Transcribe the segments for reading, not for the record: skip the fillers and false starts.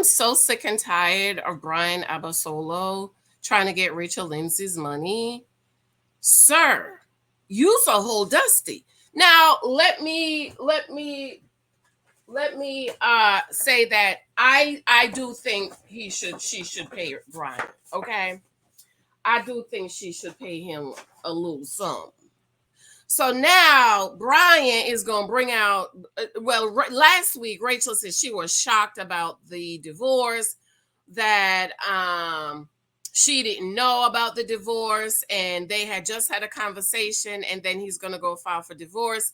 am so sick and tired of Bryan Abasolo trying to get Rachel Lindsay's money. Sir, use a whole dusty. Now, let me say that I do think she should pay Bryan. Okay, I do think she should pay him a little sum. So now Bryan is going to bring out. Last week Rachel said she was shocked about the divorce, that she didn't know about the divorce, and they had just had a conversation, and then he's going to go file for divorce.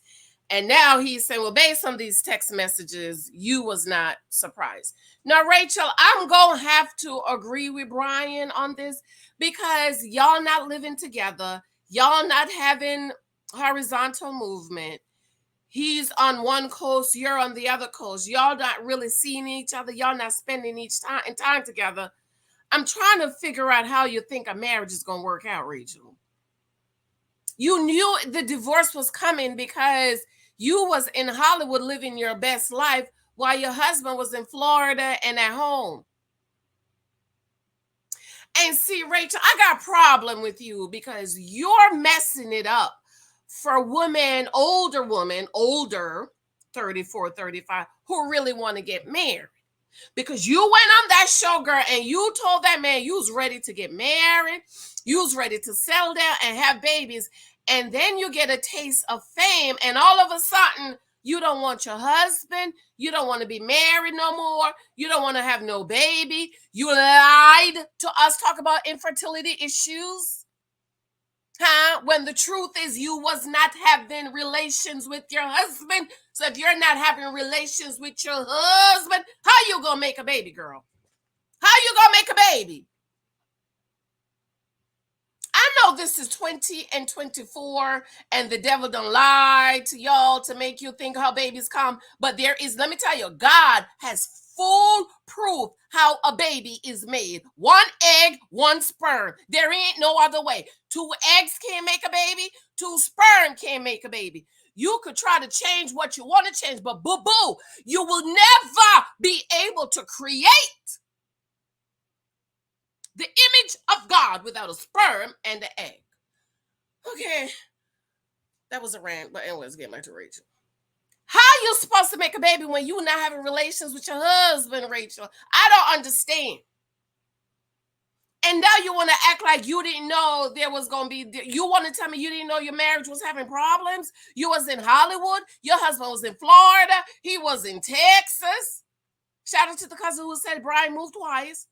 And now he's saying, well, based on these text messages, you was not surprised. Now, Rachel, I'm going to have to agree with Bryan on this, because y'all not living together. Y'all not having horizontal movement. He's on one coast, you're on the other coast. Y'all not really seeing each other. Y'all not spending time together. I'm trying to figure out how you think a marriage is going to work out, Rachel. You knew the divorce was coming because you was in Hollywood living your best life while your husband was in Florida and at home. And see, Rachel, I got a problem with you because you're messing it up for older, 34, 35, who really want to get married. Because you went on that show, girl, and you told that man you was ready to get married, you was ready to settle down and have babies, and then you get a taste of fame, and all of a sudden, you don't want your husband, you don't want to be married no more, you don't want to have no baby, you lied to us, talk about infertility issues. When the truth is you was not having relations with your husband. So if you're not having relations with your husband, how you gonna make a baby, girl? How you gonna make a baby? I know this is 20 and 24 and the devil don't lie to y'all to make you think how babies come, but there is, let me tell you, God has full proof how a baby is made. One egg, one sperm. There ain't no other way. 2 eggs can't make a baby. 2 sperm can't make a baby. You could try to change what you want to change, but boo-boo, you will never be able to create the image of God without a sperm and an egg. Okay, that was a rant, but anyways, get back to Rachel. How you supposed to make a baby when you not having relations with your husband, Rachel? I don't understand. And now you want to act like you didn't know there was going to be, you want to tell me you didn't know your marriage was having problems? You was in Hollywood. Your husband was in Florida. He was in Texas. Shout out to the cousin who said Bryan moved twice.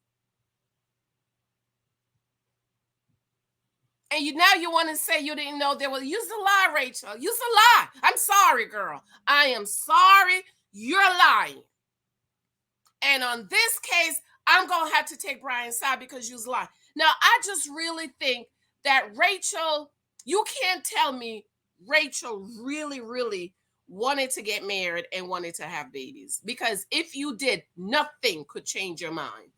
And now you want to say you didn't know there was, use a lie, Rachel. Use a lie. I'm sorry, girl. I am sorry. You're lying. And on this case, I'm going to have to take Bryan's side because you lie. Now, I just really think that Rachel, you can't tell me Rachel really, really wanted to get married and wanted to have babies. Because if you did, nothing could change your mind.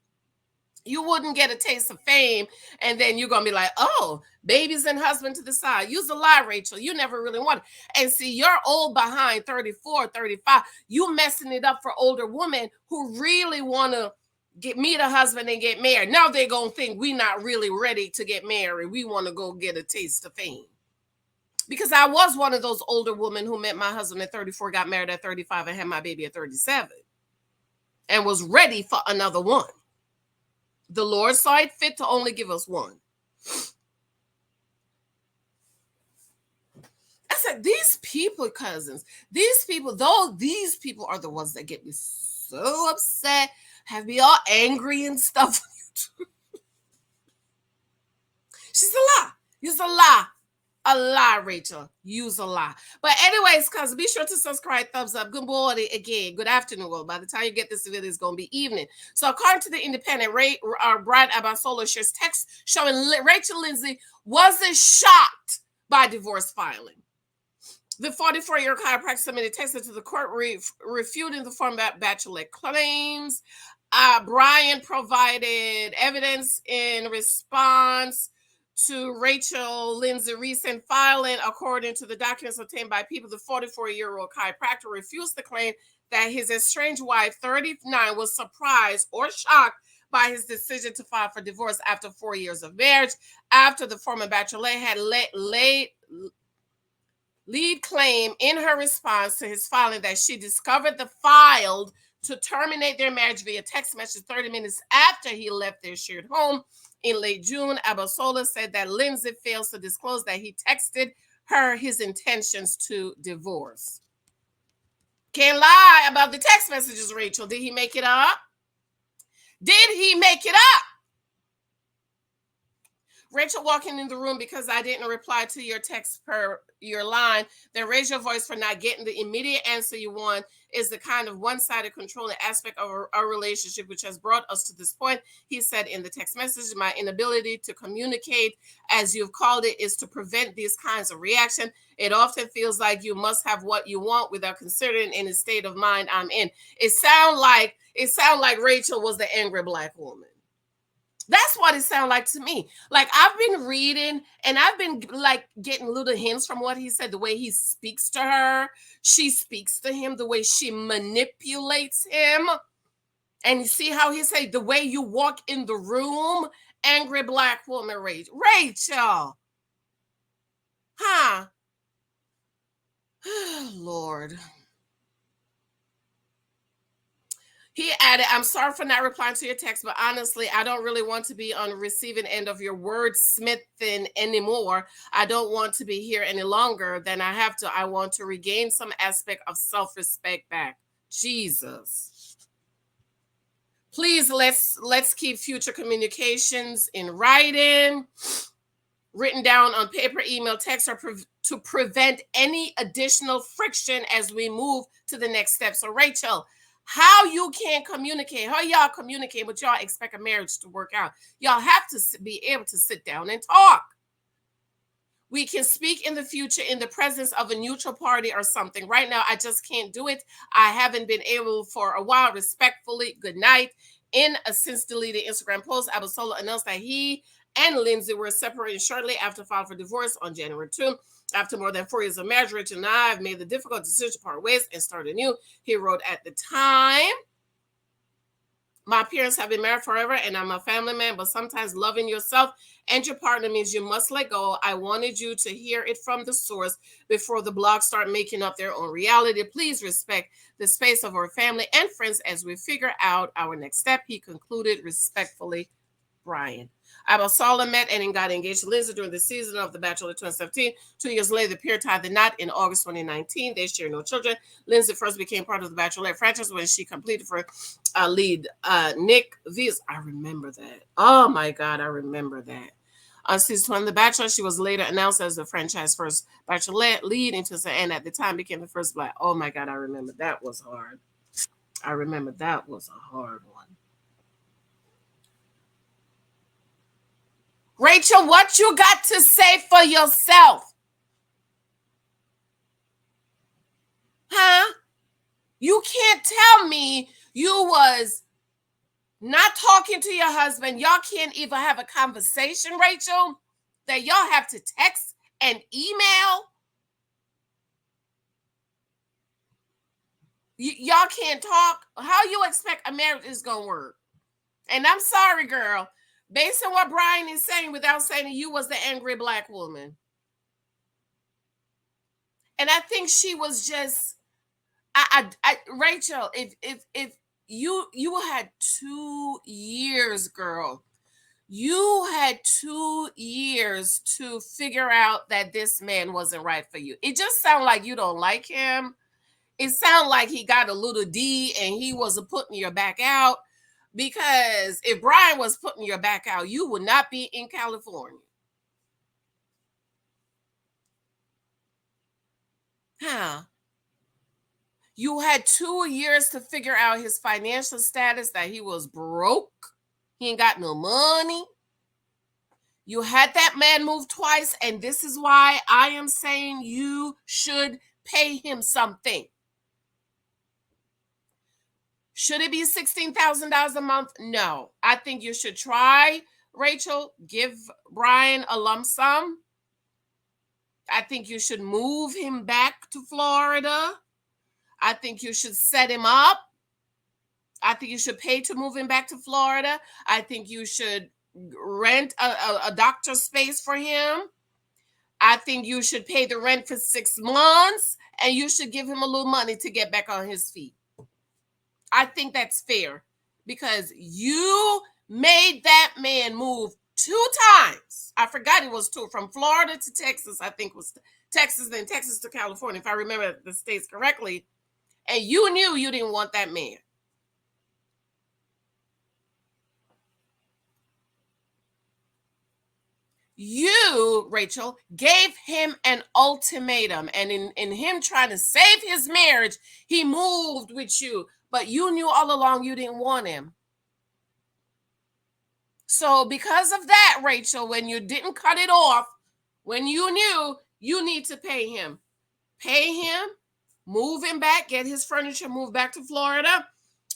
You wouldn't get a taste of fame, and then you're going to be like, oh, babies and husband to the side. Use a lie, Rachel. You never really wanted. And see, you're old behind 34, 35. You messing it up for older women who really want to meet a husband and get married. Now they're going to think we're not really ready to get married. We want to go get a taste of fame. Because I was one of those older women who met my husband at 34, got married at 35, and had my baby at 37. And was ready for another one. The Lord saw it fit to only give us one. I said, these people, cousins, these people are the ones that get me so upset, have me all angry and stuff. She's a lie. Use a lie. A lie, Rachel. Use a lie. But anyways, cousins, be sure to subscribe, thumbs up. Good morning again. Good afternoon. Well, by the time you get this video, it's going to be evening. So according to the Independent, Bryan Abasolo shares text showing Rachel Lindsay wasn't shocked by divorce filing. The 44-year chiropractor submitted text to the court refuting the former Bachelorette claims. Bryan provided evidence in response to Rachel Lindsay recent filing. According to the documents obtained by people, the 44-year-old chiropractor refused the claim that his estranged wife, 39, was surprised or shocked by his decision to file for divorce after 4 years of marriage, after the former bachelorette had lead claim in her response to his filing that she discovered the filed to terminate their marriage via text message 30 minutes after he left their shared home in late June. Abasolo said that Lindsay fails to disclose that he texted her his intentions to divorce. Can't lie about the text messages, Rachel. Did he make it up? Did he make it up? Rachel walking in the room because I didn't reply to your text per your line, then raise your voice for not getting the immediate answer you want is the kind of one-sided controlling aspect of our relationship which has brought us to this point. He said in the text message, my inability to communicate, as you've called it, is to prevent these kinds of reaction. It often feels like you must have what you want without considering any state of mind I'm in. It sound like Rachel was the angry black woman. That's what it sounded like to me. Like, I've been reading and I've been like getting little hints from what he said, the way he speaks to her, she speaks to him, the way she manipulates him. And you see how he said, the way you walk in the room, angry black woman, Rachel. Huh? Lord. He added, I'm sorry for not replying to your text, but honestly, I don't really want to be on the receiving end of your wordsmithing anymore. I don't want to be here any longer than I have to. I want to regain some aspect of self-respect back. Jesus. Please, let's keep future communications in writing, written down on paper, email, text, or to prevent any additional friction as we move to the next step. So, Rachel, how you can't communicate, how y'all communicate, but y'all expect a marriage to work out. Y'all have to be able to sit down and talk. We can speak in the future in the presence of a neutral party or something. Right now, I just can't do it. I haven't been able for a while. Respectfully, good night. In a since deleted Instagram post, Abasolo announced that he and Lindsay were separated shortly after filing for divorce on January 2. After more than 4 years of marriage, Rachel and I have made the difficult decision to part ways and start anew. He wrote at the time, my parents have been married forever and I'm a family man, but sometimes loving yourself and your partner means you must let go. I wanted you to hear it from the source before the blogs start making up their own reality. Please respect the space of our family and friends as we figure out our next step. He concluded, respectfully, Bryan. Abasolo met and got engaged to Lindsay during the season of The Bachelorette 2017. 2 years later, the pair tied the knot in August 2019. They share no children. Lindsay first became part of the Bachelorette franchise when she completed for lead Nick Viz. I remember that. Oh my God, I remember that. On season 1 of The Bachelor, she was later announced as the franchise first Bachelorette lead and at the time became the first black. Oh my God, I remember that was hard. I remember that was a hard one. Rachel, what you got to say for yourself? Huh? You can't tell me you was not talking to your husband. Y'all can't even have a conversation, Rachel, that y'all have to text and email. Y'all can't talk. How you expect a marriage is going to work? And I'm sorry, girl. Based on what Bryan is saying, without saying you was the angry black woman. And I think she was just, Rachel, if you had 2 years, girl, you had 2 years to figure out that this man wasn't right for you. It just sounds like you don't like him. It sounds like he got a little D and he wasn't putting your back out. Because if Bryan was putting your back out, you would not be in California. Huh? You had 2 years to figure out his financial status, that he was broke. He ain't got no money. You had that man move twice, and this is why I am saying you should pay him something. Should it be $16,000 a month? No. I think you should try, Rachel, give Bryan a lump sum. I think you should move him back to Florida. I think you should set him up. I think you should pay to move him back to Florida. I think you should rent a doctor space for him. I think you should pay the rent for 6 months, and you should give him a little money to get back on his feet. I think that's fair, because you made that man move 2 times. I forgot it was 2, from Florida to Texas. I think it was Texas, then Texas to California, if I remember the states correctly. And you knew you didn't want that man. You, Rachel, gave him an ultimatum, and in him trying to save his marriage, he moved with you, but you knew all along you didn't want him. So because of that, Rachel, when you didn't cut it off, when you knew, you need to pay him. Pay him, move him back, get his furniture, move back to Florida,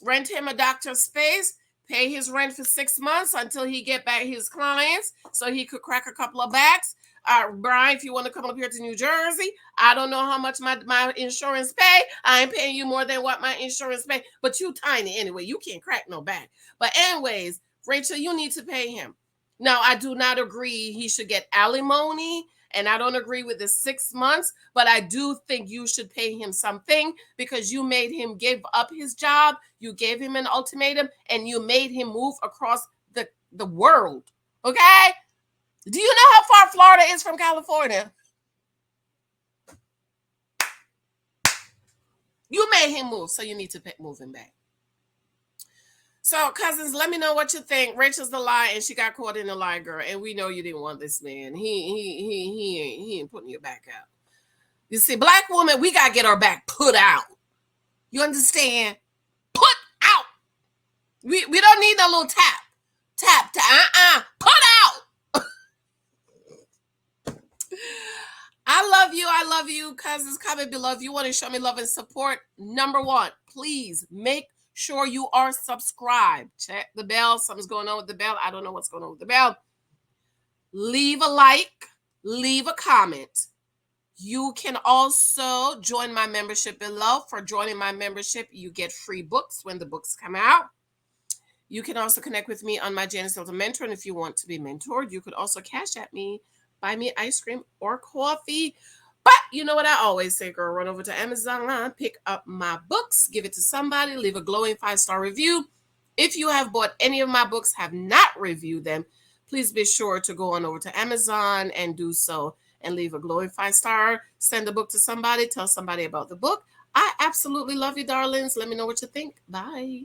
rent him a doctor's space, pay his rent for 6 months until he get back his clients so he could crack a couple of backs. Bryan, if you want to come up here to New Jersey, I don't know how much my insurance pay. I ain't paying you more than what my insurance pay, but you tiny anyway. You can't crack no back. But anyways, Rachel, you need to pay him. Now, I do not agree he should get alimony, and I don't agree with the 6 months, but I do think you should pay him something, because you made him give up his job, you gave him an ultimatum, and you made him move across the world. Okay? Do you know how far Florida is from California? You made him move, so you need to move him back. So, cousins, let me know what you think. Rachel's the lie, and she got caught in the lie, girl. And we know you didn't want this man. He ain't putting your back out. You see, black woman, we gotta get our back put out. You understand? Put out. We don't need no little tap. Put out. I love you, cousins. Comment below if you want to show me love and support. Number 1, please make sure you are subscribed. Check the bell. Something's going on with the bell. I don't know what's going on with the bell. Leave a like. Leave a comment. You can also join my membership below. For joining my membership, you get free books when the books come out. You can also connect with me on my Janice Hilton Mentor. And if you want to be mentored, you could also cash at me, buy me ice cream or coffee. But you know what I always say, girl, run over to Amazon, pick up my books, give it to somebody, leave a glowing 5-star review. If you have bought any of my books, have not reviewed them, please be sure to go on over to Amazon and do so, and leave a glowing 5-star, send the book to somebody, tell somebody about the book. I absolutely love you, darlings. Let me know what you think. Bye.